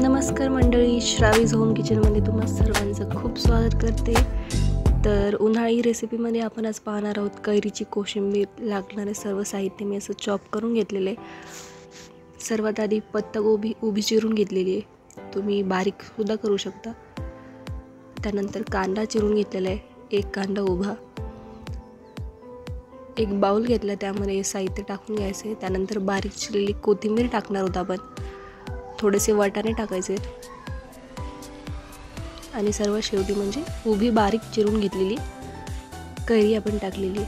नमस्कार मंडळी, श्रावीज होम किचनमध्ये तुम्हा सर्वांचं खूप स्वागत करते। तर उन्हाळी रेसिपीमध्ये आपण आज पाहणार आहोत कैरीची कोशिंबीर। लागणारे सर्व साहित्य मी असं चॉप करून घेतलेले। सर्वात आधी पत्तागोबी उभी चिरून घेतलेली आहे, तुम्ही बारीक सुद्धा करू शकता। त्यानंतर कांदा चिरून घेतलेला आहे, एक कांदा उभा। एक बाउल घेतला, त्यामध्ये साहित्य टाकून घ्यायचे। त्यानंतर बारीक चिरलेली कोथिंबीर टाकणार आहोत आपण, थोडेसे वाटाणे टाकायचे आणि सर्व शेवटी म्हणजे उभी बारीक चिरून घेतलेली कैरी आपण टाकलेली।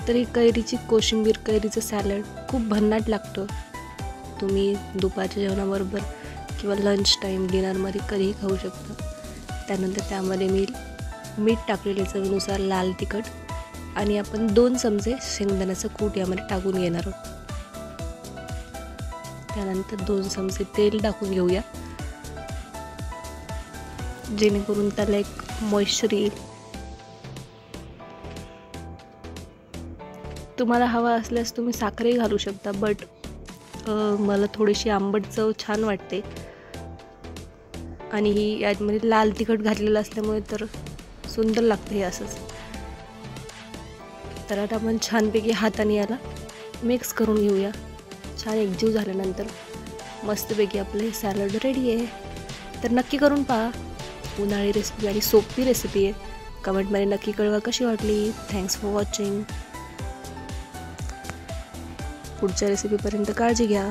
तर ही कैरीची कोशिंबीर, कैरीचं सॅलड खूप भन्नाट लागतं। तुम्ही दुपारच्या जेवणाबरोबर किंवा लंच टाइम डिनरमध्ये कधीही खाऊ शकता। त्यानंतर त्यामध्ये मी मीठ टाकलेले, चवीनुसार लाल तिखट, आणि आपण 2 चमचे शेंगदाण्याचं कूट यामध्ये टाकून घेणार आहोत। त्यानंतर 2 चमचे तेल टाकून घेऊया, जेणेकरून त्याला एक मॉइश्चर येईल। तुम्हाला हवा असल्यास तुम्ही साखरही घालू शकता, बट मला थोडीशी आंबट चव छान वाटते आणि ही यामध्ये लाल तिखट घातलेलं असल्यामुळे तर सुंदर लागते हे असंच। तर आता आपण छानपैकी हाताने याला मिक्स करून घेऊया। छान एकजीव झाल्यानंतर मस्तपैकी आपलं हे सॅलड रेडी आहे। तर नक्की करून पहा, उन्हाळी रेसिपी आणि सोपी रेसिपी आहे। कमेंटमध्ये नक्की कळवा कशी वाटली। Thanks for watching. पुढच्या रेसिपीपर्यंत काळजी घ्या।